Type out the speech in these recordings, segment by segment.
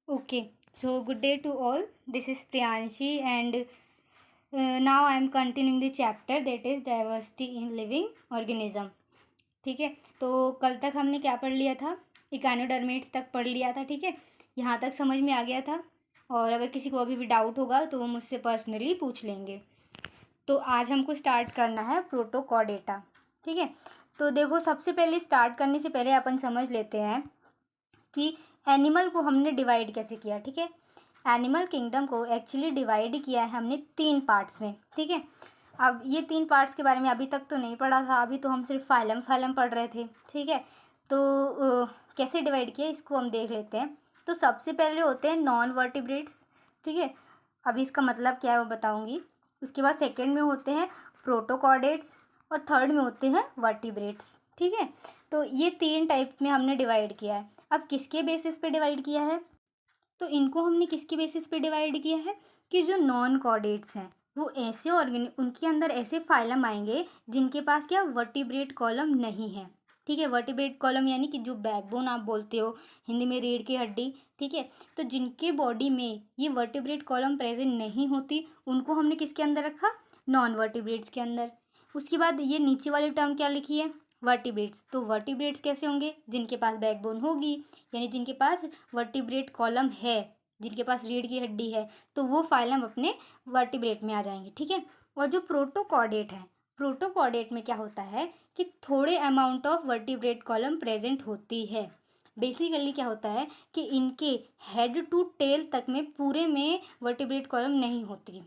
Okay, so good day to all. This is Priyanshi, and now I am continuing the chapter that is diversity in living organism. ठीक है, तो कल तक हमने क्या पढ़ लिया था? इकानोडर्मेट्स तक पढ़ लिया था. ठीक है, यहाँ तक समझ में आ गया था. और अगर किसी को अभी भी डाउट होगा तो वो मुझसे पर्सनली पूछ लेंगे. तो आज हमको स्टार्ट करना है प्रोटोकॉर्डेटा. ठीक है, तो देखो सबसे पहले स्टार्ट करने से पहले अपन समझ लेते हैं कि एनिमल को हमने डिवाइड कैसे किया. ठीक है, एनिमल किंगडम को एक्चुअली डिवाइड किया है हमने 3 पार्ट्स में. ठीक है, अब ये 3 पार्ट्स के बारे में अभी तक तो नहीं पढ़ा था. अभी तो हम सिर्फ फाइलम पढ़ रहे थे. ठीक है, तो कैसे डिवाइड किया इसको हम देख लेते हैं. तो सबसे पहले होते हैं नॉन वर्टिब्रेट्स. ठीक है, अभी इसका मतलब क्या है वो बताऊँगी. उसके बाद सेकेंड में होते हैं प्रोटोकॉर्डेट्स और थर्ड में होते हैं वर्टिब्रेट्स. ठीक है, तो ये 3 टाइप में हमने डिवाइड किया है. अब किसके बेसिस पे डिवाइड किया है? तो इनको हमने किसके बेसिस पे डिवाइड किया है कि जो नॉन कॉर्डेट्स हैं वो ऐसे उनके अंदर ऐसे फाइलम आएंगे जिनके पास क्या वर्टिब्रेट कॉलम नहीं है. ठीक है, वर्टिब्रेट कॉलम यानी कि जो बैकबोन आप बोलते हो हिंदी में रीढ़ की हड्डी. ठीक है, तो जिनके बॉडी में ये वर्टिब्रेट कॉलम प्रेजेंट नहीं होती उनको हमने किसके अंदर रखा? नॉन वर्टिब्रेट्स के अंदर. उसके बाद ये नीचे वाली टर्म क्या लिखी है? वर्टिब्रेट्स. तो वर्टिब्रेट्स कैसे होंगे? जिनके पास बैकबोन होगी, यानी जिनके पास वर्टिब्रेट कॉलम है, जिनके पास रीढ़ की हड्डी है, तो वो फाइलम अपने वर्टिब्रेट में आ जाएंगे. ठीक है, और जो प्रोटोकॉर्डेट है, प्रोटोकॉर्डेट में क्या होता है कि थोड़े amount of vertebrate column present होती है. बेसिकली क्या होता है कि इनके हेड टू टेल तक में पूरे में वर्टिब्रेट कॉलम नहीं होती.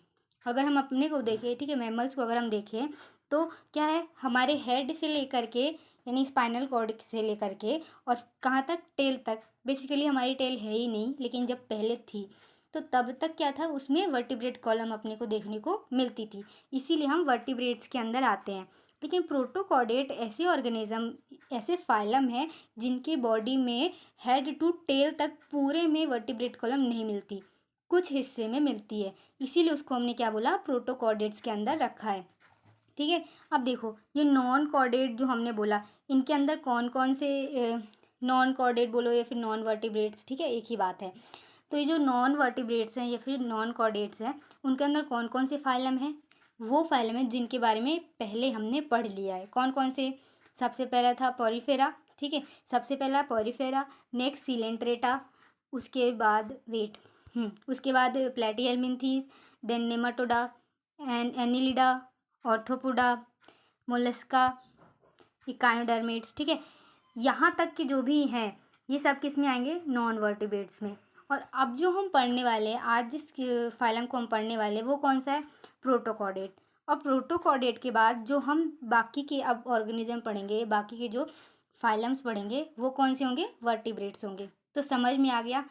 अगर हम अपने को देखें, ठीक है, मैमल्स को अगर हम देखें तो क्या है, हमारे हेड से लेकर के यानी स्पाइनल कॉर्ड से लेकर के और कहाँ तक? टेल तक. बेसिकली हमारी टेल है ही नहीं, लेकिन जब पहले थी तो तब तक क्या था, उसमें वर्टिब्रेट कॉलम अपने को देखने को मिलती थी. इसीलिए हम वर्टिब्रेट्स के अंदर आते हैं. लेकिन प्रोटोकॉर्डेट ऐसे ऑर्गेनिज्म, ऐसे फाइलम है जिनकी बॉडी में हेड टू टेल तक पूरे में वर्टिब्रेट कॉलम नहीं मिलती, कुछ हिस्से में मिलती है. इसीलिए उसको हमने क्या बोला? प्रोटोकॉर्डेट्स के अंदर रखा है. ठीक है, अब देखो ये नॉन कॉर्डेट जो हमने बोला, इनके अंदर कौन कौन से नॉन कॉर्डेट बोलो या फिर नॉन वर्टिब्रेट्स, ठीक है, एक ही बात है. तो ये जो नॉन वर्टिब्रेट्स हैं या फिर नॉन कॉर्डेट्स हैं, उनके अंदर कौन कौन से फाइलम हैं? वो फाइलम है जिनके बारे में पहले हमने पढ़ लिया है. कौन कौन से? सबसे पहला था पॉरीफेरा. ठीक है, सबसे पहला पॉरीफेरा, नेक्स्ट सिलेंट्रेटा, उसके बाद वेट उसके बाद platyhelminthes, then nematoda and annelida, arthropoda, mollusca, echinoderms. ठीक है, यहाँ तक के जो भी हैं ये सब किस में आएंगे? नॉन वर्टिब्रेट्स में. और अब जो हम पढ़ने वाले हैं, आज जिस फाइलम को हम पढ़ने वाले हैं वो कौन सा है? प्रोटोकॉर्डेट. और प्रोटोकॉर्डेट के बाद जो हम बाकी के अब ऑर्गेनिज्म पढ़ेंगे, बाकी के जो फाइलम्स पढ़ेंगे वो कौन से होंगे? वर्टिब्रेट्स होंगे. तो समझ में आ गया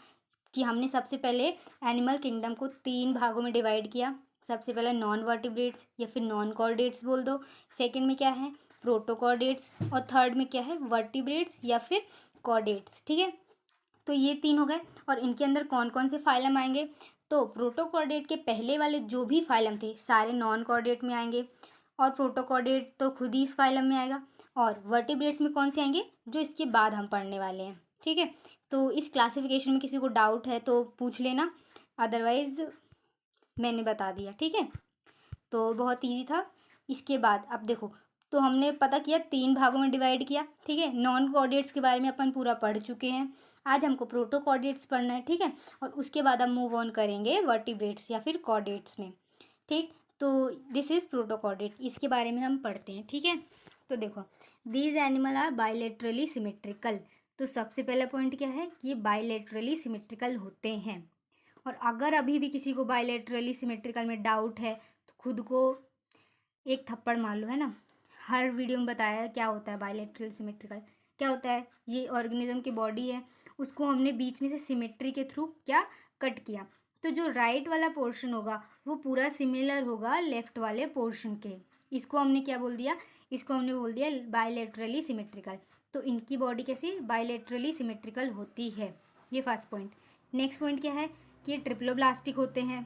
कि हमने सबसे पहले एनिमल किंगडम को 3 भागों में डिवाइड किया. सबसे पहले नॉन वर्टिब्रेट्स या फिर नॉन कॉर्डेट्स बोल दो. सेकंड में क्या है? प्रोटोकॉर्डेट्स. और थर्ड में क्या है? वर्टिब्रेट्स या फिर कॉर्डेट्स. ठीक है, तो ये 3 हो गए. और इनके अंदर कौन कौन से फाइलम आएंगे? तो प्रोटोकॉर्डेट के पहले वाले जो भी फाइलम थे सारे नॉन कॉर्डेट में आएंगे, और प्रोटोकॉर्डेट तो खुद ही इस फाइलम में आएगा. और वर्टिब्रेट्स में कौन से आएंगे? जो इसके बाद हम पढ़ने वाले हैं. ठीक है, तो इस क्लासिफिकेशन में किसी को डाउट है तो पूछ लेना, अदरवाइज मैंने बता दिया. ठीक है, तो बहुत इजी था. इसके बाद अब देखो, तो हमने पता किया 3 भागों में डिवाइड किया. ठीक है, नॉन कॉर्डेट्स के बारे में अपन पूरा पढ़ चुके हैं. आज हमको प्रोटोकॉर्डेट्स पढ़ना है. ठीक है, और उसके बाद हम मूव ऑन करेंगे वर्टिब्रेट्स या फिर कॉर्डेट्स में. ठीक, तो दिस इज़ प्रोटोकॉर्डेट, इसके बारे में हम पढ़ते हैं. ठीक है, तो देखो these animal are bilaterally symmetrical. तो सबसे पहला पॉइंट क्या है कि ये बाइलेटरली सिमेट्रिकल होते हैं. और अगर अभी भी किसी को बाइलेटरली सिमेट्रिकल में डाउट है तो खुद को एक थप्पड़ मार लो, है ना. हर वीडियो में बताया है क्या होता है बाइलेटरल सिमेट्रिकल. क्या होता है? ये ऑर्गेनिज्म की बॉडी है, उसको हमने बीच में से सिमेट्री के थ्रू क्या कट किया. तो जो राइट वाला पोर्शन होगा वो पूरा सिमिलर होगा लेफ्ट वाले पोर्शन के. इसको हमने क्या बोल दिया? इसको हमने बोल दिया बाइलेटरली सिमेट्रिकल. तो इनकी बॉडी कैसी? बाइलेटरली सिमेट्रिकल होती है. ये फर्स्ट पॉइंट. नेक्स्ट पॉइंट क्या है कि ये ट्रिप्लोब्लास्टिक होते हैं.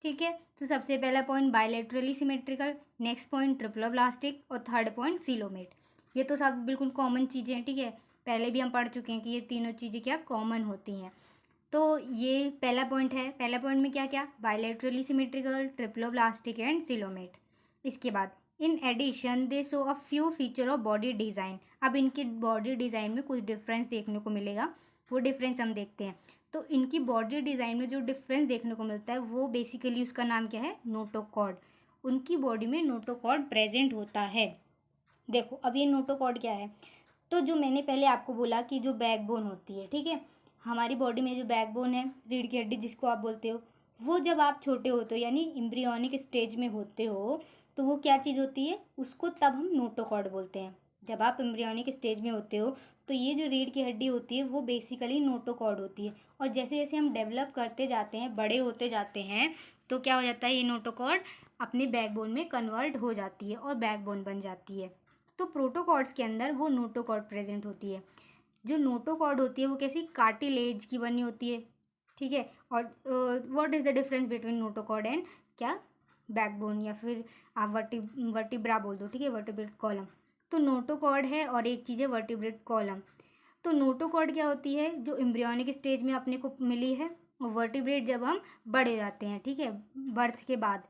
ठीक है, तो सबसे पहला point bilaterally symmetrical, next point triploblastic और थर्ड पॉइंट सीलोमेट. ये तो सब बिल्कुल कॉमन चीज़ें हैं. ठीक है, पहले भी हम पढ़ चुके हैं कि ये तीनों चीज़ें क्या कॉमन होती हैं। तो ये पहला पॉइंट है। पहला पॉइंट में क्या क्या, bilaterally symmetrical, triploblastic and coelomate. इसके बाद in addition they show a few feature of body design. अब इनके बॉडी डिज़ाइन में कुछ डिफरेंस देखने को मिलेगा, वो डिफरेंस हम देखते हैं। तो इनकी बॉडी डिज़ाइन में जो डिफरेंस देखने को मिलता है वो बेसिकली उसका नाम क्या है, नोटोकॉर्ड। उनकी बॉडी में नोटोकॉर्ड प्रेजेंट होता है। देखो अब ये नोटोकॉर्ड क्या है, तो जो मैंने पहले आपको बोला कि जो बैकबोन होती है, ठीक है, हमारी बॉडी में जो बैकबोन है, रीढ़ की हड्डी जिसको आप बोलते हो, वो जब आप छोटे होते हो यानी एम्ब्रियोनिक स्टेज में होते हो तो वो क्या चीज़ होती है, उसको तब हम नोटोकॉर्ड बोलते हैं। जब आप एम्ब्रियोनिक स्टेज में होते हो तो ये जो रीढ़ की हड्डी होती है वो बेसिकली नोटोकॉर्ड होती है। और जैसे जैसे हम डेवलप करते जाते हैं, बड़े होते जाते हैं, तो क्या हो जाता है, ये नोटोकॉर्ड अपने बैकबोन में कन्वर्ट हो जाती है और बैकबोन बन जाती है। तो प्रोटोकॉर्ड्स के अंदर वो नोटोकॉर्ड प्रेजेंट होती है। जो नोटोकॉर्ड होती है वो कैसी कार्टिलेज की बनी होती है, ठीक है। और what is the difference between notochord and क्या, बैकबोन, या फिर आप वर्टिब्रा बोल दो, ठीक है, वर्टिब्रेट कॉलम। तो नोटोकॉर्ड है और एक चीज़ है वर्टिब्रेट कॉलम। तो नोटोकॉर्ड क्या होती है, जो एम्ब्रियोनिक स्टेज में अपने को मिली है, और वर्टिब्रेट जब हम बड़े जाते हैं, ठीक है, बर्थ के बाद।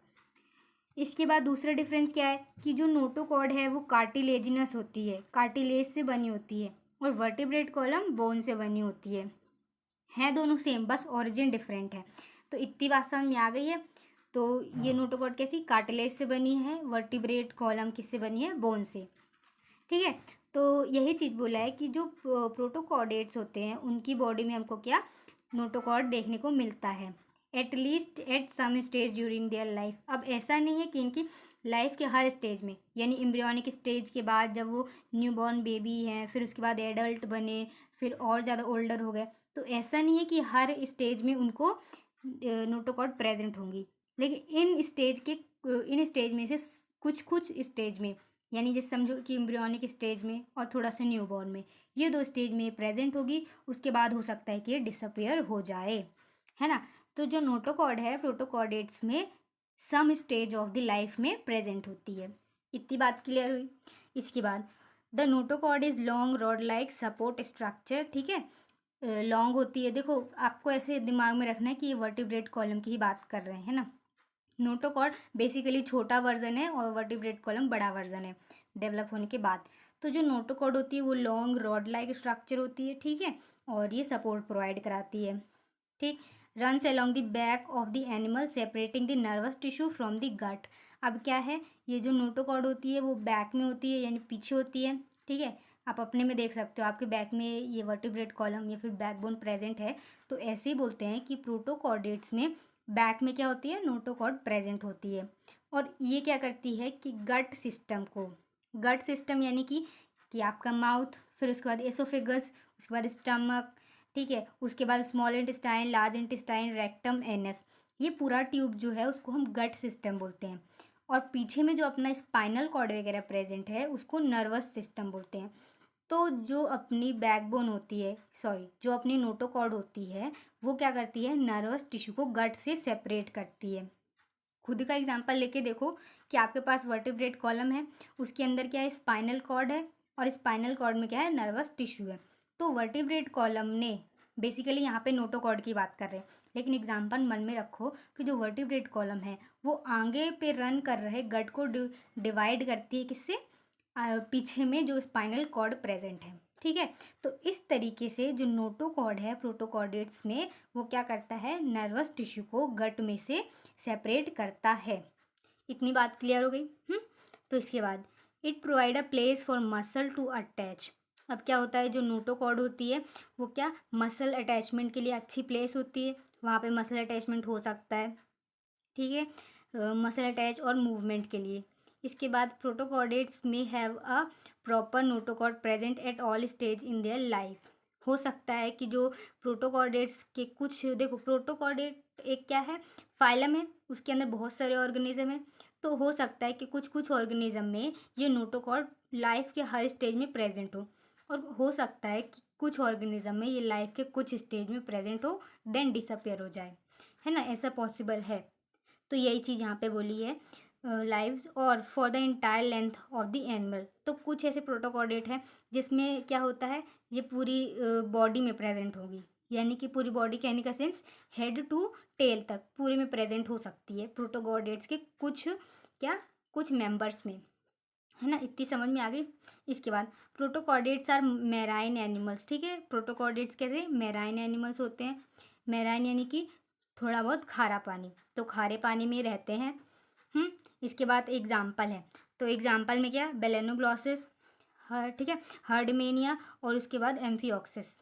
इसके बाद दूसरा डिफरेंस क्या है कि जो नोटोकॉर्ड है वो कार्टिलेजिनस होती है, कार्टिलेज से बनी होती है, और वर्टिब्रेट कॉलम बोन से बनी होती है दोनों सेम, बस ओरिजिन डिफरेंट है। तो इतनी बात समझ में आ गई है। तो ये नोटोकॉर्ड कैसी, कार्टिलेज से बनी है, वर्टिब्रेट कॉलम किससे बनी है, बोन से, ठीक है। तो यही चीज़ बोला है कि जो प्रोटोकॉर्डेट्स होते हैं उनकी बॉडी में हमको क्या, नोटोकॉर्ड देखने को मिलता है, at least at some stage during their life. अब ऐसा नहीं है कि इनकी लाइफ के हर स्टेज में, यानी एम्ब्रियोनिक स्टेज के बाद जब वो न्यूबॉर्न बेबी हैं, फिर उसके बाद एडल्ट बने, फिर और ज़्यादा ओल्डर हो गए, तो ऐसा नहीं है कि हर स्टेज में उनको नोटोकॉर्ड प्रेजेंट होंगी। लेकिन इन स्टेज में से कुछ कुछ स्टेज में, यानी जैसे समझो कि एम्ब्रियोनिक स्टेज में और थोड़ा सा न्यूबॉर्न में, ये दो स्टेज में प्रेजेंट होगी, उसके बाद हो सकता है कि ये डिसअपियर हो जाए, है ना। तो जो नोटोकॉर्ड है प्रोटोकॉर्डेट्स में some stage of the life में प्रेजेंट होती है। इतनी बात क्लियर हुई। इसके बाद the notochord is long rod like support structure, ठीक है, लॉन्ग होती है। देखो आपको ऐसे दिमाग में रखना है कि ये वर्टिब्रेट कॉलम की ही बात कर रहे हैं ना। नोटोकॉर्ड बेसिकली छोटा वर्जन है और वर्टिब्रेट कॉलम बड़ा वर्जन है डेवलप होने के बाद। तो जो नोटोकॉर्ड होती है वो लॉन्ग रॉड लाइक स्ट्रक्चर होती है, ठीक है, और ये सपोर्ट प्रोवाइड कराती है, ठीक। Runs along the back of the animal separating the nervous tissue from the gut. अब क्या है, ये जो नोटोकॉर्ड होती है वो बैक में होती है, यानी पीछे होती है, ठीक है। आप अपने में देख सकते हो आपके बैक में ये वर्टिब्रेट कॉलम या फिर बैकबोन प्रेजेंट है। तो ऐसे ही बोलते हैं कि प्रोटोकॉर्डेट्स में बैक में क्या होती है, नोटोकॉर्ड प्रेजेंट होती है। और ये क्या करती है कि गट सिस्टम को, गट सिस्टम यानी कि आपका माउथ, फिर उसके बाद एसोफेगस, उसके बाद स्टमक, ठीक है, उसके बाद small intestine, large intestine, rectum, anus, ये पूरा ट्यूब जो है उसको हम गट सिस्टम बोलते हैं। और पीछे में जो अपना स्पाइनल कॉर्ड वगैरह प्रेजेंट है उसको नर्वस सिस्टम बोलते हैं। तो जो अपनी बैकबोन होती है, सॉरी, जो अपनी नोटोकॉर्ड होती है वो क्या करती है, नर्वस टिश्यू को गट से सेपरेट करती है। खुद का एग्जांपल लेके देखो कि आपके पास वर्टिब्रेट कॉलम है, उसके अंदर क्या है, स्पाइनल कॉर्ड है, और स्पाइनल कॉर्ड में क्या है, नर्वस टिश्यू है। तो वर्टिब्रेट कॉलम ने, बेसिकली यहाँ पे नोटोकॉर्ड की बात कर रहे हैं, लेकिन एग्जांपल मन में रखो कि जो वर्टिब्रेट कॉलम है वो आगे पे रन कर रहे गट को डिवाइड करती है किससे, पीछे में जो स्पाइनल कॉर्ड प्रेजेंट है, ठीक है। तो इस तरीके से जो नोटोकॉर्ड है प्रोटोकॉर्डेट्स में वो क्या करता है, नर्वस टिश्यू को गट में से सेपरेट करता है। इतनी बात क्लियर हो गई। तो इसके बाद it provide a place for muscle to attach. अब क्या होता है, जो नोटोकॉर्ड होती है वो क्या, मसल अटैचमेंट के लिए अच्छी प्लेस होती है, वहाँ पे मसल अटैचमेंट हो सकता है, ठीक है, मसल अटैच और मूवमेंट के लिए। इसके बाद प्रोटोकॉर्डेट्स में have a proper notochord present at all stage in their life. हो सकता है कि जो प्रोटोकॉर्डेट्स के कुछ, देखो प्रोटोकॉर्डेट एक क्या है, फाइलम है, उसके अंदर बहुत सारे ऑर्गेनिज्म है। तो हो सकता है कि कुछ कुछ ऑर्गेनिज्म में ये नोटोकॉर्ड लाइफ के हर स्टेज में प्रेजेंट हो हो सकता है कि कुछ ऑर्गेनिज्म में ये लाइफ के कुछ स्टेज में प्रेजेंट हो देन डिसअपियर हो जाए, है ना, ऐसा पॉसिबल है। तो यही चीज़ यहाँ पे बोली है। लाइव्स और for the entire length of the animal. तो कुछ ऐसे प्रोटोकॉर्डेट हैं जिसमें क्या होता है, ये पूरी बॉडी में प्रेजेंट होगी, यानी कि पूरी बॉडी कहने का सेंस हेड टू टेल तक पूरे में प्रेजेंट हो सकती है प्रोटोकॉर्डेट्स के कुछ मेंबर्स में, है ना। इतनी समझ में आ गई। इसके बाद प्रोटोकॉर्डेट्स आर मैराइन एनिमल्स। ठीक है, प्रोटोकॉर्डेट्स कैसे मैराइन एनिमल्स होते हैं। मैराइन यानी कि थोड़ा बहुत खारा पानी, तो खारे पानी में रहते हैं। इसके बाद एग्जाम्पल है, तो एग्जाम्पल में क्या, बेलेनोग्लॉसिस, ठीक है, हर्डमेनिया और उसके बाद एम्फियोक्सिस।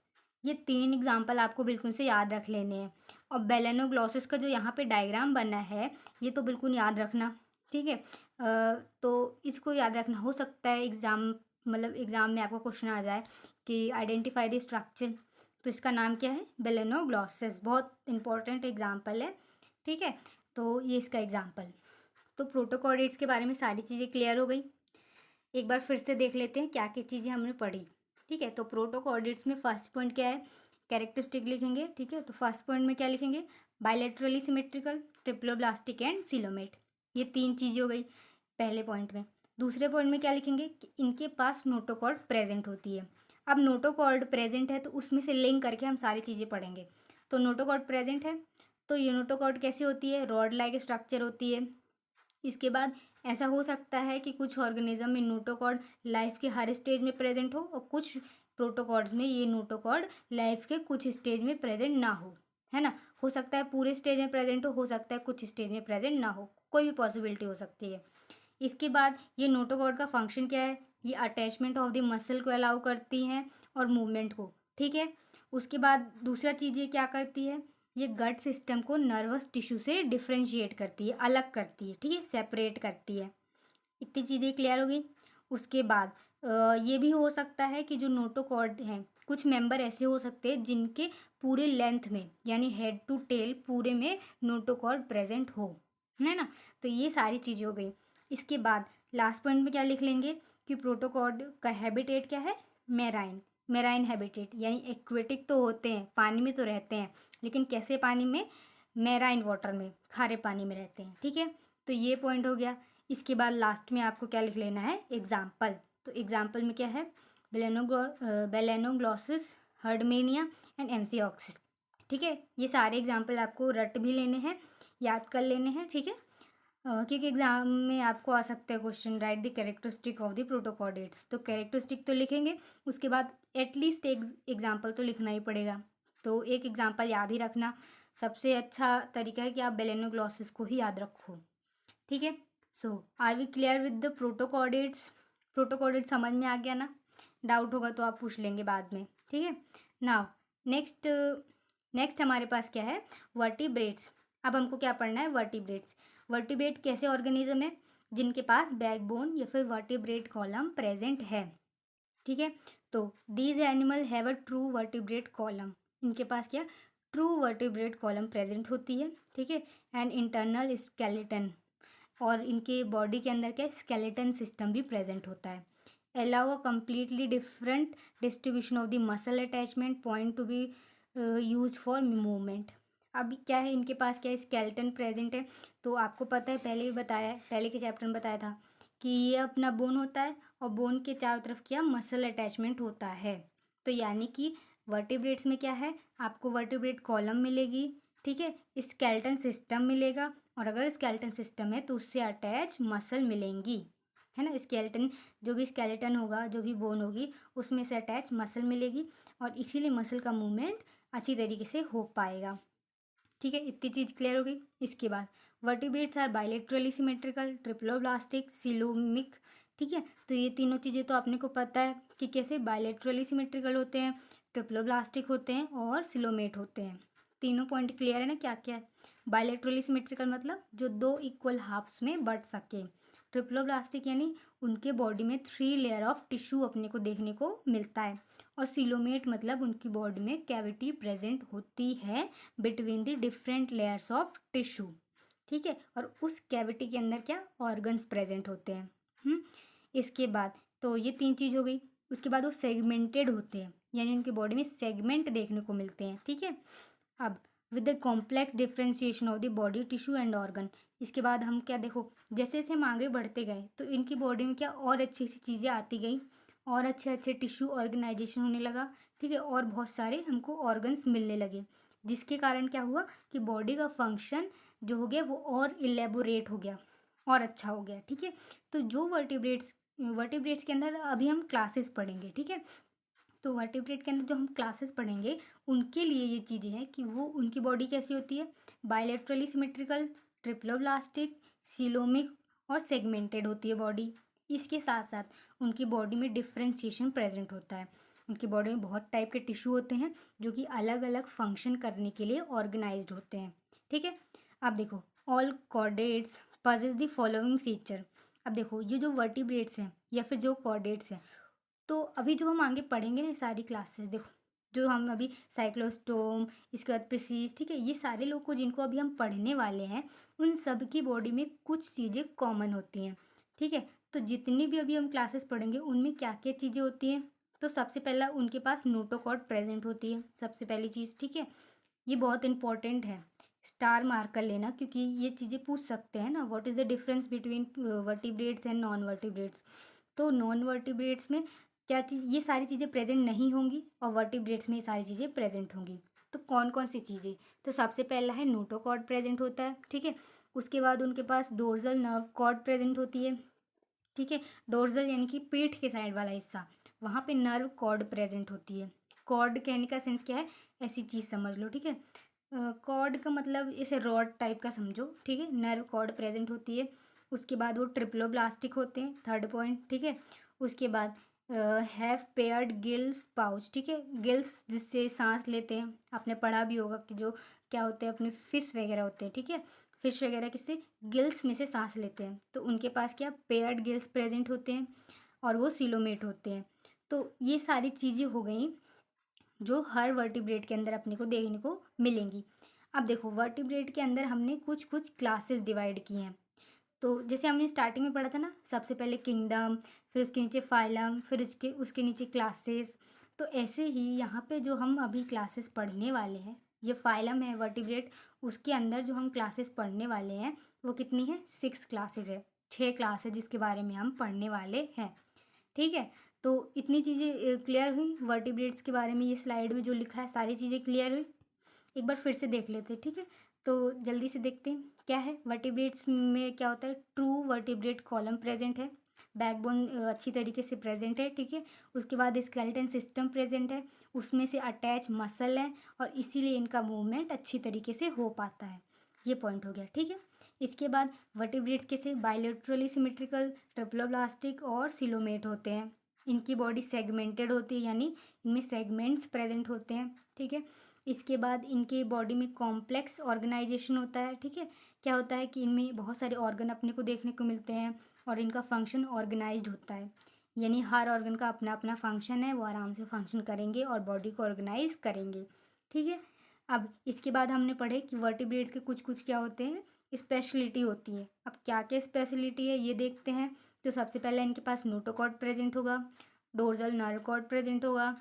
ये 3 एग्जाम्पल आपको बिल्कुल से याद रख लेने हैं। और बेलेनोग्लॉसिस का जो यहाँ पे डायग्राम बना है ये तो बिल्कुल याद रखना, ठीक है। तो इसको याद रखना, हो सकता है एग्ज़ाम में आपको क्वेश्चन आ जाए कि आइडेंटिफाई द स्ट्रक्चर, तो इसका नाम क्या है, बेलेनोग्लॉसिस। बहुत इंपॉर्टेंट एग्जाम्पल है, ठीक है। तो ये इसका एग्जाम्पल। तो प्रोटोकॉर्डेट्स के बारे में सारी चीज़ें क्लियर हो गई। एक बार फिर से देख लेते हैं क्या क्या चीज़ें हमने पढ़ी, ठीक है। तो प्रोटोकॉर्डेट्स में फर्स्ट पॉइंट क्या है, कैरेक्टरिस्टिक लिखेंगे, ठीक है। तो फर्स्ट पॉइंट में क्या लिखेंगे, bilaterally symmetrical, triploblastic and coelomate. ये 3 चीज़ें हो गई पहले पॉइंट में। दूसरे पॉइंट में क्या लिखेंगे कि इनके पास नोटोकॉर्ड प्रेजेंट होती है। अब नोटोकॉर्ड प्रेजेंट है तो उसमें से लिंक करके हम सारी चीज़ें पढ़ेंगे। तो नोटोकॉर्ड प्रेजेंट है तो ये नोटोकॉर्ड कैसी होती है, रॉड लाइक स्ट्रक्चर होती है। इसके बाद ऐसा हो सकता है कि कुछ ऑर्गेनिज्म में नोटोकॉर्ड लाइफ के हर स्टेज में प्रेजेंट हो और कुछ प्रोटोकॉर्ड्स में ये नोटोकॉर्ड लाइफ के कुछ स्टेज में प्रेजेंट ना हो, है ना। हो सकता है पूरे स्टेज में प्रेजेंट हो सकता है कुछ स्टेज में प्रेजेंट ना हो, कोई भी पॉसिबिलिटी हो सकती है। इसके बाद ये नोटोकॉर्ड का फंक्शन क्या है, ये अटैचमेंट ऑफ द मसल को अलाउ करती हैं और मूवमेंट को, ठीक है। उसके बाद दूसरा चीज़ ये क्या करती है, ये गट सिस्टम को नर्वस टिश्यू से डिफ्रेंशिएट करती है, अलग करती है, ठीक है, सेपरेट करती है। इतनी चीज़ें क्लियर हो गई। उसके बाद ये भी हो सकता है कि जो नोटोकॉर्ड हैं कुछ मेंबर ऐसे हो सकते हैं जिनके पूरे लेंथ में यानी हेड टू टेल पूरे में नोटोकॉर्ड प्रेजेंट हो, है ना। तो ये सारी चीज़ें हो गई। इसके बाद लास्ट पॉइंट में क्या लिख लेंगे कि प्रोटोकॉर्ड का हैबिटेट क्या है, मैराइन। मैराइन हैबिटेट यानी एक्वेटिक तो होते हैं, पानी में तो रहते हैं, लेकिन कैसे पानी में, मैराइन वाटर में, खारे पानी में रहते हैं, ठीक है। तो ये पॉइंट हो गया। इसके बाद लास्ट में आपको क्या लिख लेना है, एग्जाम्पल। तो एग्जाम्पल में क्या है, बेलेनोग्लॉसिस, हर्डमेनिया एंड एम्फियोक्सिस, ठीक है। ये सारे एग्जाम्पल आपको रट भी लेने हैं, याद कर लेने हैं, ठीक है। क्योंकि एग्जाम में आपको आ सकता है question, right the characteristic of the protochordates. तो कैरेक्टरिस्टिक तो लिखेंगे, उसके बाद एटलीस्ट एक एग्जाम्पल तो लिखना ही पड़ेगा। तो एक एग्जाम्पल याद ही रखना, सबसे अच्छा तरीका है कि आप बेलेनोग्लॉसिस को ही याद रखो, ठीक है। So are we clear with the protochordates. Protochordate समझ में आ गया ना, डाउट होगा तो आप पूछ लेंगे बाद में, ठीक है। नाउ नेक्स्ट नेक्स्ट हमारे पास क्या है, वर्टिब्रेट्स। अब हमको क्या पढ़ना है, वर्टिब्रेट्स। वर्टिब्रेट कैसे ऑर्गेनिज्म है, जिनके पास बैकबोन या फिर वर्टिब्रेट कॉलम प्रेजेंट है, ठीक है। तो these animal have a true vertebrate column, इनके पास क्या, ट्रू वर्टिब्रेट कॉलम प्रेजेंट होती है, ठीक है। एंड इंटरनल स्केलेटन, और इनके बॉडी के अंदर क्या स्केलेटन सिस्टम भी प्रेजेंट होता है। Allow a completely different distribution of the muscle attachment point to be use for movement. अभी क्या है, इनके पास क्या स्केलेटन प्रेजेंट है, तो आपको पता है, पहले भी बताया है, पहले के चैप्टर में बताया था कि ये अपना बोन होता है और बोन के चारों तरफ क्या मसल अटैचमेंट होता है। तो यानी कि वर्टिब्रेट्स में क्या है, आपको वर्टिब्रेट कॉलम मिलेगी, ठीक है, स्केलेटन सिस्टम मिलेगा, और अगर स्केलेटन सिस्टम है तो उससे अटैच मसल मिलेंगी, है ना। स्केलेटन, जो भी स्केलेटन होगा, जो भी बोन होगी, उसमें से अटैच मसल मिलेगी, और इसीलिए मसल का मूवमेंट अच्छी तरीके से हो पाएगा, ठीक है। इतनी चीज़ क्लियर हो गई। इसके बाद vertebrates are bilaterally symmetrical, triploblastic, coelomic, ठीक है। तो ये तीनों चीज़ें तो आपने को पता है कि कैसे बायलेटरली सिमेट्रिकल होते हैं, ट्रिप्लोब्लास्टिक होते हैं और सिलोमेट होते हैं। तीनों पॉइंट क्लियर है ना, क्या क्या है। बायलेटरली सिमेट्रिकल मतलब जो 2 इक्वल हाफ्स में बट सके। ट्रिप्लोब्लास्टिक यानी उनके बॉडी में 3 लेयर ऑफ टिश्यू अपने को देखने को मिलता है। और सिलोमेट मतलब उनकी बॉडी में कैविटी प्रेजेंट होती है between the different layers of tissue, ठीक है। और उस कैविटी के अंदर क्या ऑर्गन्स प्रेजेंट होते हैं। इसके बाद तो ये 3 चीज़ हो गई। उसके बाद वो सेगमेंटेड होते हैं, यानी उनकी बॉडी में सेगमेंट देखने को मिलते हैं, ठीक है। अब with the complex differentiation of the body tissue and organ. इसके बाद हम क्या, देखो जैसे जैसे हम आगे बढ़ते गए तो इनकी बॉडी में क्या और अच्छी अच्छी चीज़ें आती गई, और अच्छे अच्छे टिश्यू ऑर्गेनाइजेशन होने लगा, ठीक है, और बहुत सारे हमको ऑर्गन्स मिलने लगे, जिसके कारण क्या हुआ कि बॉडी का फंक्शन जो हो गया वो और इलेबोरेट हो गया और अच्छा हो गया, ठीक है। तो जो वर्टिब्रेट्स के अंदर अभी हम क्लासेस पढ़ेंगे, ठीक है। तो वर्टिब्रेट के अंदर जो हम क्लासेस पढ़ेंगे उनके लिए ये चीज़ें हैं कि वो उनकी बॉडी कैसी होती है, बायलैटरली सिमेट्रिकल, ट्रिप्लोब्लास्टिक, सीलोमिक और सेगमेंटेड होती है बॉडी। इसके साथ साथ उनकी बॉडी में डिफ्रेंशिएशन प्रेजेंट होता है। उनकी बॉडी में बहुत टाइप के टिश्यू होते हैं जो कि अलग अलग फंक्शन करने के लिए ऑर्गेनाइज्ड होते हैं, ठीक है। अब देखो, all chordates possess the following feature. अब देखो ये जो वर्टिब्रेट्स हैं या फिर जो कॉर्डेट्स हैं, तो अभी जो हम आगे पढ़ेंगे ना सारी क्लासेस, देखो जो हम अभी साइक्लोस्टोम, इसके बाद प्रीसीज, ठीक है, ये सारे लोग को जिनको अभी हम पढ़ने वाले हैं उन सब की बॉडी में कुछ चीज़ें कॉमन होती हैं, ठीक है। तो जितनी भी अभी हम क्लासेस पढ़ेंगे उनमें क्या क्या चीज़ें होती हैं, तो सबसे पहला उनके पास नोटोकॉर्ड प्रेजेंट होती है, सबसे पहली चीज़, ठीक है। ये बहुत इंपॉर्टेंट है, स्टार मार्क कर लेना, क्योंकि ये चीज़ें पूछ सकते हैं ना, what is the difference between vertebrates and non vertebrates. तो नॉन वर्टिब्रेट्स में क्या चीज़, ये सारी चीज़ें प्रेजेंट नहीं होंगी, और वर्टिब्रेट्स में ये सारी चीज़ें प्रेजेंट होंगी। तो कौन कौन सी चीज़ें, तो सबसे पहला है नोटोकॉर्ड प्रेजेंट होता है, ठीक है। उसके बाद उनके पास डोर्सल नर्व कॉर्ड प्रेजेंट होती है, ठीक है। डोर्सल यानी कि पीठ के साइड वाला हिस्सा, वहाँ पे नर्व कॉर्ड प्रेजेंट होती है। कॉर्ड कहने का सेंस क्या है, ऐसी चीज़ समझ लो, ठीक है। कॉर्ड का मतलब इसे रॉड टाइप का समझो, ठीक है। नर्व कॉर्ड प्रेजेंट होती है। उसके बाद वो ट्रिप्लोब्लास्टिक होते हैं, थर्ड पॉइंट, ठीक है। उसके बाद हैव पेयर्ड गिल्स पाउच, ठीक है। गिल्स जिससे सांस लेते हैं, आपने पढ़ा भी होगा कि जो क्या होते हैं, अपने फिश वगैरह होते हैं, ठीक है। फिश वगैरह किससे, गिल्स में से सांस लेते हैं, तो उनके पास क्या पेयर्ड गिल्स प्रेजेंट होते हैं, और वो सिलोमेट होते हैं। तो ये सारी चीज़ें हो गई जो हर वर्टिब्रेट के अंदर अपने को देखने को मिलेंगी। अब देखो वर्टिब्रेट के अंदर हमने कुछ कुछ क्लासेस डिवाइड की हैं। तो जैसे हमने स्टार्टिंग में पढ़ा था ना, सबसे पहले किंगडम, फिर उसके नीचे फाइलम, फिर उसके उसके नीचे क्लासेस। तो ऐसे ही यहाँ पे जो हम अभी क्लासेस पढ़ने वाले हैं, ये फाइलम है वर्टिब्रेट, उसके अंदर जो हम क्लासेस पढ़ने वाले हैं वो कितनी है, 6 क्लासेस है, 6 क्लास है जिसके बारे में हम पढ़ने वाले हैं, ठीक है। तो इतनी चीज़ें क्लियर हुई वर्टिब्रेट्स के बारे में, ये स्लाइड में जो लिखा है सारी चीज़ें क्लियर हुई। एक बार फिर से देख लेते हैं, ठीक है। तो जल्दी से देखते हैं क्या है वर्टिब्रेट्स में, क्या होता है, ट्रू वर्टिब्रेट कॉलम प्रेजेंट है, बैकबोन अच्छी तरीके से प्रेजेंट है, ठीक है। उसके बाद स्केलेटन सिस्टम प्रेजेंट है, उसमें से अटैच मसल है, और इसीलिए इनका मूवमेंट अच्छी तरीके से हो पाता है। ये पॉइंट हो गया, ठीक है। इसके बाद वर्टिब्रेट्स कैसे बायलेटरली सिमेट्रिकल, ट्रिप्लोब्लास्टिक और सिलोमेट होते हैं। इनकी बॉडी सेगमेंटेड होती है, यानी इनमें सेगमेंट्स प्रेजेंट होते हैं, ठीक है। इसके बाद इनके बॉडी में कॉम्प्लेक्स ऑर्गेनाइजेशन होता है, ठीक है। क्या होता है कि इनमें बहुत सारे ऑर्गन अपने को देखने को मिलते हैं, और इनका फंक्शन ऑर्गेनाइज्ड होता है, यानी हर ऑर्गन का अपना अपना फंक्शन है, वो आराम से फंक्शन करेंगे और बॉडी को ऑर्गेनाइज करेंगे, ठीक है। अब इसके बाद हमने पढ़े कि वर्टिब्रेट्स के कुछ कुछ क्या होते हैं, स्पेशलिटी होती है। अब क्या क्या स्पेशलिटी है ये देखते हैं। तो सबसे पहले इनके पास नोटोकॉर्ड प्रेजेंट होगा, डोर्सल नर्व कॉर्ड प्रेजेंट होगा,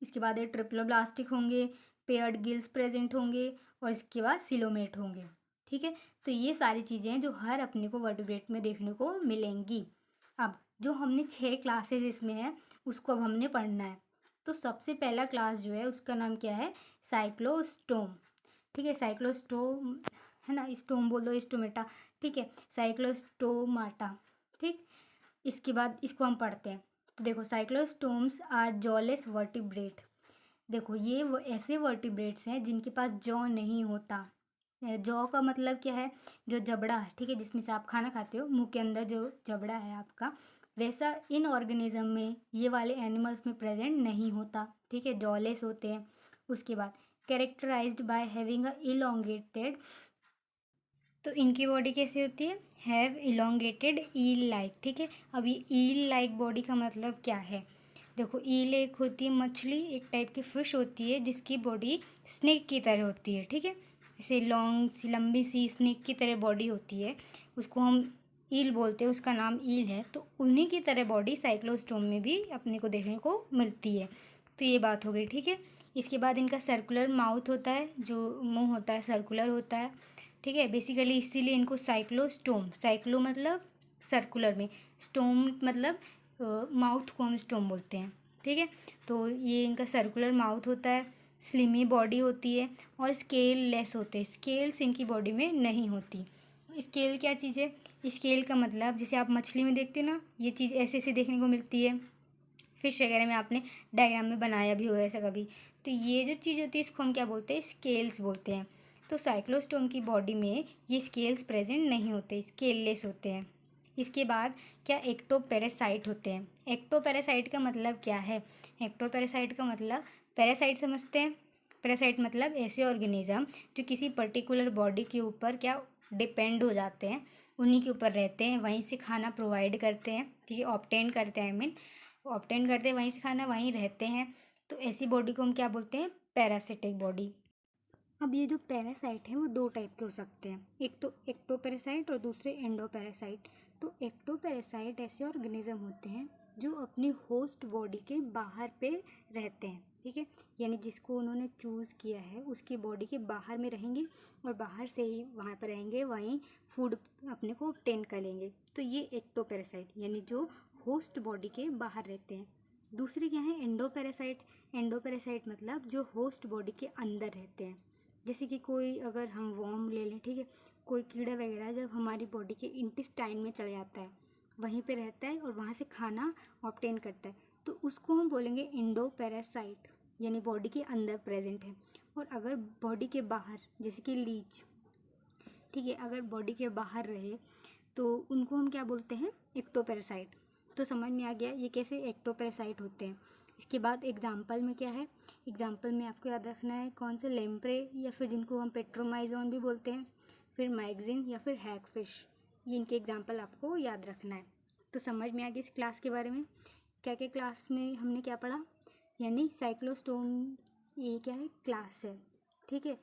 इसके बाद ये ट्रिप्लोब्लास्टिक होंगे, पेयर्ड गिल्स प्रेजेंट होंगे, और इसके बाद सिलोमेट होंगे, ठीक है। तो ये सारी चीज़ें हैं जो हर अपने को वर्टिब्रेट में देखने को मिलेंगी। अब जो हमने 6 क्लासेस इसमें हैं उसको अब हमने पढ़ना है। तो सबसे पहला क्लास जो है उसका नाम क्या है, साइक्लोस्टोम, ठीक है। साइक्लोस्टोम है ना, स्टोम बोल दो, स्टोमेटा, ठीक है, साइक्लोस्टोमाटा, ठीक। इसके बाद इसको हम पढ़ते हैं। तो देखो साइक्लोस्टोम्स आर जॉलेस वर्टिब्रेट, देखो ये ऐसे वर्टिब्रेट्स हैं जिनके पास जॉ नहीं होता। जॉ का मतलब क्या है, जो जबड़ा है, ठीक है, जिसमें से आप खाना खाते हो, मुंह के अंदर जो जबड़ा है आपका, वैसा इन ऑर्गेनिज्म में, ये वाले एनिमल्स में प्रेजेंट नहीं होता, ठीक है, जॉलेस होते हैं। उसके बाद characterized by having a elongated, तो इनकी बॉडी कैसी होती है, हैव इलोंगेटेड ईल लाइक, ठीक है। अब ये ईल लाइक बॉडी का मतलब क्या है, देखो ईल एक होती है मछली, एक टाइप की फिश होती है जिसकी बॉडी स्नेक की तरह होती है, ठीक है। ऐसे लॉन्ग सी लंबी सी स्नेक की तरह बॉडी होती है, उसको हम ईल बोलते हैं, उसका नाम ईल है। तो उन्हीं की तरह बॉडी साइक्लोस्टोम में भी अपने को देखने को मिलती है। तो ये बात हो गई, ठीक है। इसके बाद इनका सर्कुलर माउथ होता है, जो मुंह होता है सर्कुलर होता है, ठीक है। बेसिकली इसीलिए इनको साइक्लोस्टोम, साइक्लो मतलब सर्कुलर में, स्टोम मतलब माउथ को हम स्टोम बोलते हैं, ठीक है। तो ये इनका सर्कुलर माउथ होता है, स्लिमी बॉडी होती है और स्केल लेस होते हैं, स्केल्स इनकी बॉडी में नहीं होती। स्केल क्या चीज़ है? स्केल का मतलब जैसे आप मछली में देखते हो ना, ये चीज़ ऐसे ऐसे देखने को मिलती है, फिश वगैरह में आपने डायग्राम में बनाया भी होगा ऐसा कभी। तो ये जो चीज़ होती है इसको हम क्या बोलते हैं? स्केल्स बोलते हैं। तो साइक्लोस्टोम की बॉडी में ये स्केल्स प्रेजेंट नहीं होते, स्केललेस होते हैं। इसके बाद क्या एक्टोपैरासाइट होते हैं। एक्टोपैरासाइट का मतलब क्या है? एक्टोपैरासाइट का मतलब, पैरासाइट समझते हैं, पैरासाइट मतलब ऐसे ऑर्गेनिज्म जो किसी पर्टिकुलर बॉडी के ऊपर क्या डिपेंड हो जाते हैं, उन्हीं के ऊपर रहते हैं, वहीं से खाना प्रोवाइड करते हैं, ठीक है, ऑब्टेन करते हैं, आई मीन ऑब्टेन करते हैं वहीं से खाना, वहीं रहते हैं। तो ऐसी बॉडी को हम क्या बोलते हैं? Parasitic body. अब ये जो पैरासाइट है वो दो टाइप के हो सकते हैं, एक तो एक्टोपैरासाइट और दूसरे एंडोपैरासाइट। तो एक्टोपैरासाइट ऐसे ऑर्गेनिज्म होते हैं जो अपनी होस्ट बॉडी के बाहर पे रहते हैं, ठीक है, यानी जिसको उन्होंने चूज़ किया है उसकी बॉडी के बाहर में रहेंगे और बाहर से ही वहाँ पर रहेंगे, वहीं फूड अपने को ऑब्टेन कर लेंगे। तो ये एक्टोपैरासाइट यानी जो होस्ट बॉडी के बाहर रहते हैं। दूसरे क्या है? एंडोपैरासाइट। एंडोपैरासाइट मतलब जो होस्ट बॉडी के अंदर रहते हैं। जैसे कि कोई, अगर हम वर्म ले लें, ठीक है, कोई कीड़ा वगैरह जब हमारी बॉडी के इंटेस्टाइन में चला जाता है, वहीं पे रहता है और वहाँ से खाना ऑब्टेन करता है, तो उसको हम बोलेंगे एंडोपैरासाइट, यानी बॉडी के अंदर प्रेजेंट है। और अगर बॉडी के बाहर, जैसे कि लीच, ठीक है, अगर बॉडी के बाहर रहे तो उनको हम क्या बोलते हैं? एक्टोपैरासाइट। तो समझ में आ गया ये कैसे एक्टोपैरासाइट होते हैं। इसके बाद एग्जाम्पल में क्या है? एग्जाम्पल में आपको याद रखना है कौन से, लेम्प्रे या फिर जिनको हम पेट्रोमाइजोन भी बोलते हैं, फिर मैगजीन या फिर हैगफिश, ये इनके एग्जाम्पल आपको याद रखना है। तो समझ में आ गया इस क्लास के बारे में। क्या क्या क्लास में हमने क्या पढ़ा? यानी साइक्लोस्टोम ये क्या है? क्लास है, ठीक है।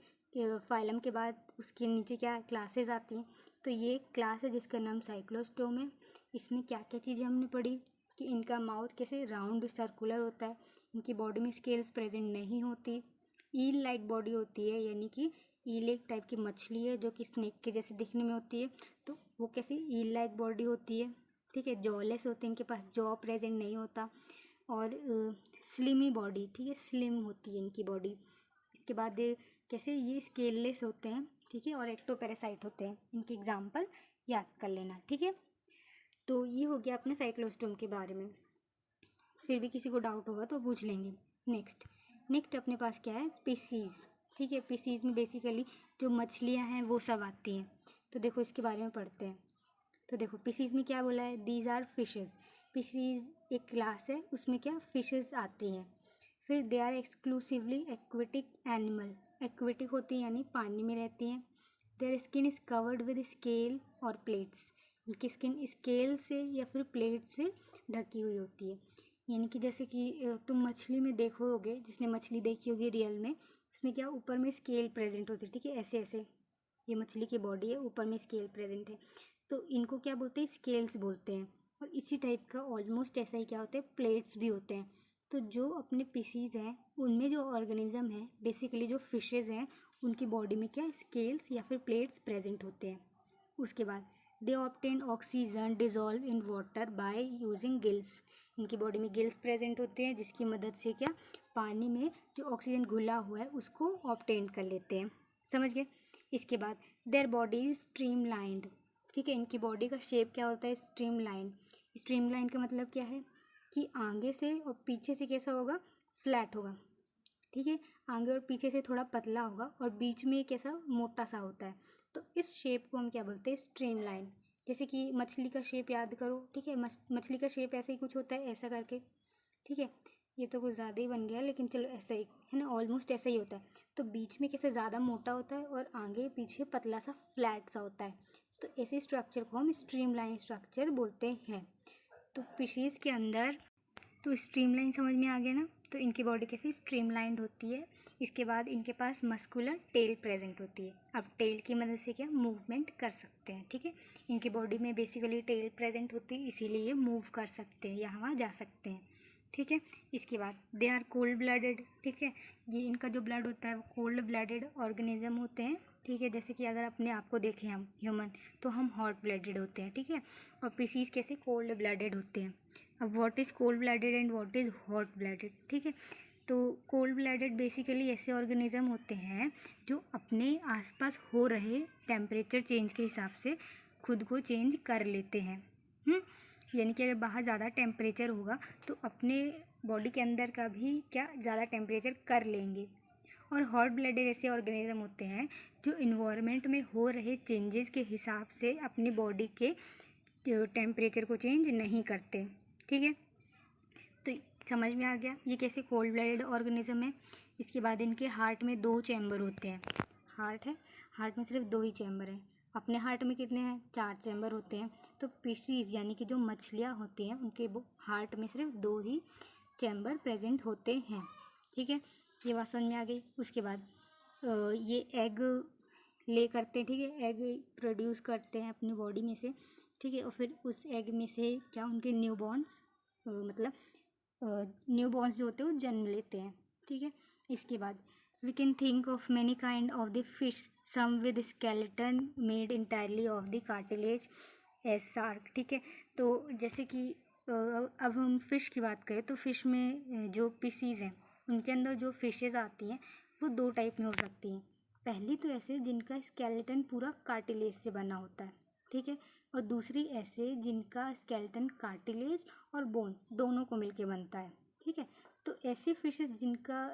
फाइलम के बाद उसके नीचे क्या क्लासेस आती हैं, तो ये क्लास है जिसका नाम साइक्लोस्टोम है। इसमें क्या क्या चीज़ें हमने पढ़ी कि इनका माउथ कैसे राउंड सर्कुलर होता है, इनकी बॉडी में स्केल्स प्रेजेंट नहीं होती, ईल लाइक बॉडी होती है, यानी कि ईल एक टाइप की मछली है जो कि स्नेक के जैसे दिखने में होती है, तो वो कैसी ईल लाइक बॉडी होती है, ठीक है। जॉलेस होते हैं, इनके पास जॉ प्रेजेंट नहीं होता। और स्लिमी बॉडी, ठीक है, स्लिम होती है इनकी बॉडी। इसके बाद कैसे ये स्केललेस होते हैं, ठीक है, और एक्टोपैरासाइट होते हैं। इनके एग्जाम्पल याद कर लेना, ठीक है। तो ये हो गया अपने साइक्लोस्टोम के बारे में। फिर भी किसी को डाउट होगा तो पूछ लेंगे। नेक्स्ट अपने पास क्या है? पीसीज, ठीक है। पीसीज में बेसिकली जो मछलियाँ हैं वो सब आती हैं। तो देखो इसके बारे में पढ़ते हैं। तो देखो पीसीज में क्या बोला है? These are fishes. पीसीज एक क्लास है, उसमें क्या फिशेज आती हैं। फिर they are exclusively aquatic animal. Aquatic होती हैं यानी पानी में रहती हैं। Their skin is covered with scale और प्लेट्स। उनकी स्किन स्केल से या फिर प्लेट से ढकी हुई होती है। यानी कि जैसे कि तुम मछली में देखोगे, जिसने मछली देखी होगी रियल में, उसमें क्या ऊपर में स्केल प्रेजेंट होती है, ठीक है, ऐसे ऐसे ये मछली की बॉडी है, ऊपर में स्केल प्रेजेंट है, तो इनको क्या बोलते हैं? स्केल्स बोलते हैं। और इसी टाइप का ऑलमोस्ट ऐसा ही क्या होता है? प्लेट्स भी होते हैं। तो जो अपने पीसीज हैं उनमें जो ऑर्गेनिज्म है, बेसिकली जो फिशेज हैं, उनकी बॉडी में क्या स्केल्स या फिर प्लेट्स प्रेजेंट होते हैं। उसके बाद they obtain oxygen dissolved in water by using gills. इनकी बॉडी में गिल्स प्रेजेंट होते हैं जिसकी मदद से क्या पानी में जो ऑक्सीजन घुला हुआ है उसको ऑब्टेन कर लेते हैं। समझ गए? इसके बाद their body is stream lined, ठीक है। इनकी बॉडी का शेप क्या होता है? Stream line. स्ट्रीम लाइन का मतलब क्या है कि आगे से और पीछे से कैसा होगा? फ्लैट होगा, ठीक है। आगे और पीछे से थोड़ा पतला होगा और बीच में कैसा मोटा सा होता है। तो इस शेप को हम क्या बोलते हैं? Stream line. जैसे कि मछली का शेप याद करो, ठीक है, मछली का शेप ऐसे ही कुछ होता है, ऐसा करके, ठीक है। ये तो कुछ ज़्यादा ही बन गया, लेकिन चलो ऐसा ही है ना, ऑलमोस्ट ऐसा ही होता है। तो बीच में कैसे ज़्यादा मोटा होता है और आगे पीछे पतला सा फ्लैट सा होता है। तो ऐसे स्ट्रक्चर को हम स्ट्रीम लाइन स्ट्रक्चर बोलते हैं। तो फिशेस के अंदर तो स्ट्रीमलाइन समझ में आ गया ना। तो इनकी बॉडी कैसी स्ट्रीमलाइंड होती है। इसके बाद इनके पास मस्कुलर टेल प्रेजेंट होती है। अब टेल की मदद से क्या मूवमेंट कर सकते हैं, ठीक है। इनकी बॉडी में बेसिकली टेल प्रेजेंट होती है, इसीलिए ये मूव कर सकते हैं, यहाँ वहाँ जा सकते हैं, ठीक है। इसके बाद दे आर कोल्ड ब्लडेड, ठीक है। ये इनका जो ब्लड होता है वो कोल्ड ब्लडेड ऑर्गेनिज्म होते हैं, ठीक है। जैसे कि अगर अपने आप को देखें हम ह्यूमन, तो हम हॉट ब्लडेड होते हैं, ठीक है। और पीसीज कैसे कोल्ड ब्लडेड होते हैं। अब what is cold blooded and what is hot blooded, ठीक है। तो कोल्ड ब्लडेड बेसिकली ऐसे ऑर्गेनिज्म होते हैं जो अपने आसपास हो रहे टेम्परेचर चेंज के हिसाब से खुद को चेंज कर लेते हैं। यानी कि अगर बाहर ज़्यादा टेम्परेचर होगा तो अपने बॉडी के अंदर का भी क्या ज़्यादा टेम्परेचर कर लेंगे। और हॉट ब्लडेड ऐसे ऑर्गेनिज्म होते हैं जो इन्वायरमेंट में हो रहे चेंजेस के हिसाब से अपनी बॉडी के टेम्परेचर को चेंज नहीं करते, ठीक है। तो समझ में आ गया ये कैसे कोल्ड ब्लडेड ऑर्गेनिज्म है। इसके बाद इनके हार्ट में 2 चैम्बर होते हैं। हार्ट है, हार्ट में सिर्फ 2 ही चैम्बर हैं। अपने हार्ट में कितने हैं? 4 चैम्बर होते हैं। तो फिशेज यानी कि जो मछलियाँ होती हैं उनके हार्ट में सिर्फ 2 ही चैम्बर प्रेजेंट होते हैं, ठीक है। ये बात समझ में आ गई। उसके बाद ये एग ले करते हैं, ठीक है। एग प्रोड्यूस करते हैं अपनी बॉडी में से, ठीक है। और फिर उस एग में से क्या उनके न्यूबॉर्न्स मतलब न्यूबॉर्न्स जो होते हैं वो जन्म लेते हैं, ठीक है। इसके बाद we can think of many kind of the fish, some with skeleton made entirely of the cartilage as shark, ठीक है। तो जैसे कि अब हम फ़िश की बात करें तो फ़िश में जो पीसीज हैं उनके अंदर जो फिशेज़ आती हैं वो 2 टाइप में हो सकती हैं। पहली तो ऐसे जिनका स्केलेटन पूरा कार्टिलेज से बना होता है, ठीक है। और दूसरी ऐसे जिनका स्केलेटन कार्टिलेज और बोन दोनों को मिलके बनता है, ठीक है। तो ऐसे फिशेस जिनका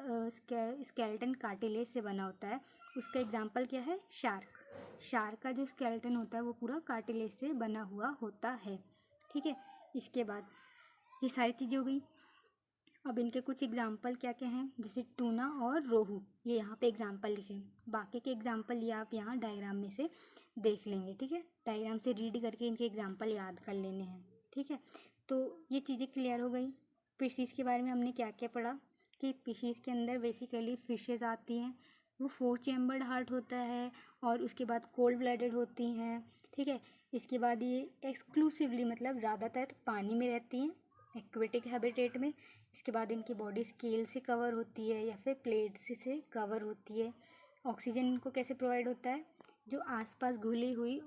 स्केलेटन कार्टिलेज से बना होता है उसका एग्जांपल क्या है? शार्क। शार्क का जो स्केलेटन होता है वो पूरा कार्टिलेज से बना हुआ होता है, ठीक है। इसके बाद ये सारी चीज़ें हो गई। अब इनके कुछ एग्जाम्पल क्या क्या हैं, जैसे टूना और रोहू, ये यहाँ पे एग्जाम्पल लिखे हैं। बाकी के एग्जाम्पल ये आप यहाँ डायग्राम में से देख लेंगे, ठीक है। डायग्राम से रीड करके इनके एग्जाम्पल याद कर लेने हैं, ठीक है। तो ये चीज़ें क्लियर हो गई। फिशेज़ के बारे में हमने क्या क्या पढ़ा कि फिशेज़ के अंदर बेसिकली फिशेज़ आती हैं, वो 4 चैम्बर्ड हार्ट होता है और उसके बाद कोल्ड ब्लडेड होती हैं, ठीक है। इसके बाद ये एक्सक्लूसिवली मतलब ज़्यादातर पानी में रहती हैं, एक्वेटिक हैबिटेट में। इसके बाद इनकी बॉडी स्केल से कवर होती है या फिर प्लेट्स से कवर होती है। ऑक्सीजन इनको कैसे प्रोवाइड होता है? जो आसपास घुली हुई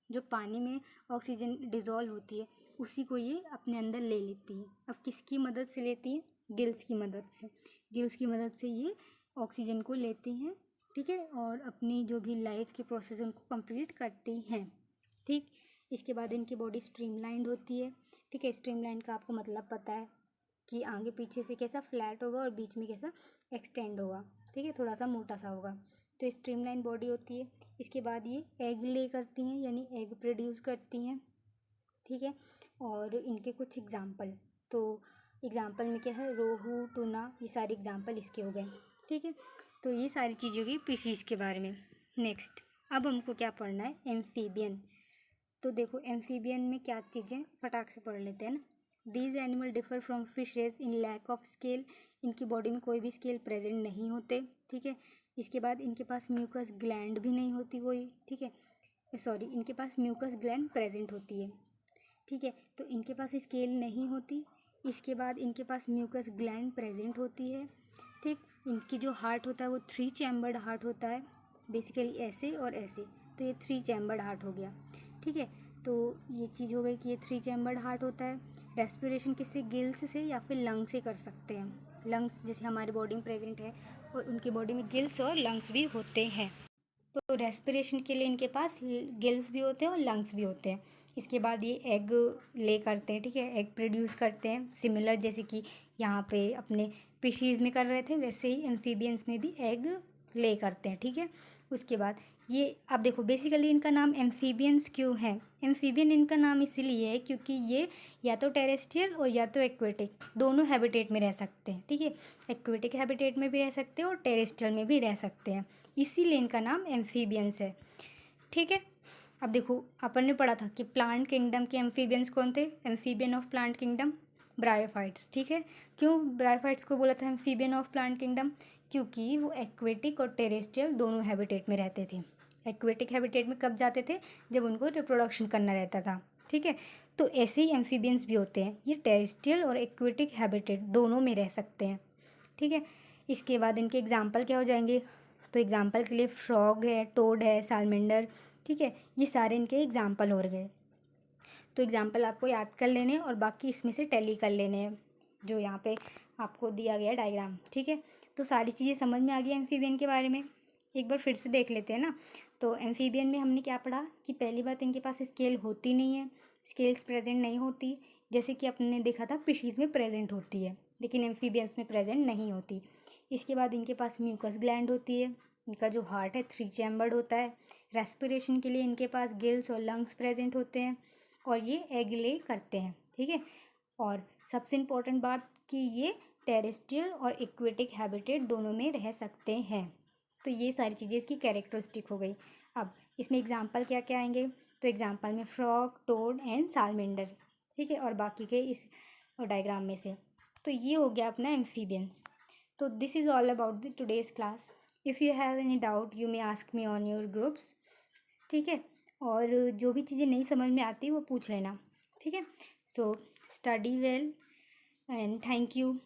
जो पानी में ऑक्सीजन डिज़ोल्व होती है उसी को ये अपने अंदर ले लेती है। अब किसकी मदद से लेती है? गिल्स की मदद से। गिल्स की मदद से ये ऑक्सीजन को लेती हैं, ठीक है। और अपनी जो भी लाइफ के प्रोसेस उनको कंप्लीट करती हैं, ठीक। इसके बाद इनकी बॉडी स्ट्रीमलाइंड होती है, ठीक है। स्ट्रीमलाइन का आपको मतलब पता है कि आगे पीछे से कैसा फ्लैट होगा और बीच में कैसा एक्सटेंड होगा, ठीक है, थोड़ा सा मोटा सा होगा। तो स्ट्रीमलाइन बॉडी होती है। इसके बाद ये एग ले करती हैं यानी एग प्रोड्यूस करती हैं, ठीक है। और इनके कुछ एग्जाम्पल, तो एग्जाम्पल में क्या है? रोहू, टूना, ये सारे एग्जाम्पल इसके हो गए, ठीक है। तो ये सारी चीज़ें होगी फिशेस के बारे में। नेक्स्ट अब हमको क्या पढ़ना है? एम्फीबियन। तो देखो एम्फीबियन में क्या चीज़ें फटाक से पढ़ लेते हैं ना। These animal differ from fishes in lack of scale, इनकी बॉडी में कोई भी स्केल प्रेजेंट नहीं होते, ठीक है। इसके बाद इनके पास म्यूकस ग्लैंड भी नहीं होती कोई, ठीक है। सॉरी, इनके पास म्यूकस ग्लैंड प्रेजेंट होती है, ठीक है। तो इनके पास स्केल नहीं होती। इसके बाद इनके पास म्यूकस ग्लैंड प्रेजेंट होती है, ठीक। इनकी जो हार्ट होता है वो 3 चैम्बर्ड हार्ट होता है, बेसिकली ऐसे और ऐसे। तो ये 3 चैम्बर्ड हार्ट हो गया, ठीक है। तो ये चीज़ हो गई कि ये 3 चैम्बर्ड हार्ट होता है। रेस्पिरेशन किससे? गिल्स से या फिर लंग से कर सकते हैं। लंग्स जैसे हमारी बॉडी में प्रेजेंट है और उनकी बॉडी में गिल्स और लंग्स भी होते हैं। तो रेस्पिरेशन के लिए इनके पास गिल्स भी होते हैं और लंग्स भी होते हैं। इसके बाद ये एग ले करते हैं, ठीक है, एग प्रोड्यूस करते हैं। सिमिलर जैसे कि यहाँ पे अपने फिशीज़ में कर रहे थे वैसे ही एम्फीबियंस में भी एग ले करते हैं, ठीक है। उसके बाद ये अब देखो बेसिकली इनका नाम एम्फीबियंस क्यों है? एम्फीबियन इनका नाम इसीलिए है क्योंकि ये या तो टेरेस्ट्रियल और या तो एक्वेटिक दोनों हैबिटेट में रह सकते हैं, ठीक है। एक्वेटिक हैबिटेट में भी रह सकते हैं और टेरेस्ट्रियल में भी रह सकते हैं, इसीलिए इनका नाम एम्फीबियंस है, ठीक है। अब देखो अपन ने पढ़ा था कि प्लांट किंगडम के एम्फीबियंस कौन थे? Amphibian of plant kingdom bryophytes, ठीक है। क्यों ब्रायोफाइट्स को बोला था एम्फीबियन ऑफ प्लांट किंगडम? क्योंकि वो एक्वेटिक और टेरेस्ट्रियल दोनों हैबिटेट में रहते थे। एक्वेटिक हैबिटेट में कब जाते थे? जब उनको रिप्रोडक्शन करना रहता था, ठीक है। तो ऐसे ही एम्फीबियंस भी होते हैं, ये टेरेस्ट्रियल और एक्वेटिक हैबिटेट दोनों में रह सकते हैं, ठीक है। इसके बाद इनके एग्जाम्पल क्या हो जाएंगे, तो एग्जाम्पल के लिए फ्रॉग है, टोड है, सालमेंडर, ठीक है, ये सारे इनके एग्जाम्पल हो गए। तो एग्जाम्पल आपको याद कर लेने हैं और बाकी इसमें से टैली कर लेने हैं जो यहाँ पे आपको दिया गया डायग्राम, ठीक है। तो सारी चीज़ें समझ में आ गई एम्फीबियन के बारे में, एक बार फिर से देख लेते हैं ना। तो एम्फीबियन में हमने क्या पढ़ा कि पहली बात इनके पास स्केल होती नहीं है, स्केल्स प्रेजेंट नहीं होती, जैसे कि अपने देखा था फिशीज़ में प्रेजेंट होती है लेकिन एम्फीबियंस में प्रेजेंट नहीं होती। इसके बाद इनके पास म्यूकस ग्लैंड होती है, इनका जो हार्ट है 3 चैम्बर्ड होता है, रेस्पिरेशन के लिए इनके पास गिल्स और लंग्स प्रेजेंट होते हैं और ये एग ले करते हैं, ठीक है। और सबसे इम्पोर्टेंट बात कि ये टेरेस्ट्रियल और एक्वेटिक हैबिटेट दोनों में रह सकते हैं। तो ये सारी चीज़ें इसकी कैरेक्टरिस्टिक हो गई। अब इसमें एग्जांपल क्या क्या आएंगे, तो एग्जांपल में फ्रॉग, टोड एंड सालमेंडर, ठीक है, और बाकी के इस डायग्राम में से। तो ये हो गया अपना एम्फीबियंस। तो this is all about the today's class. If you have any doubt you may ask me on your groups, ठीक है। और जो भी चीज़ें नहीं समझ में आती वो पूछ लेना, ठीक है। So study well and thank you.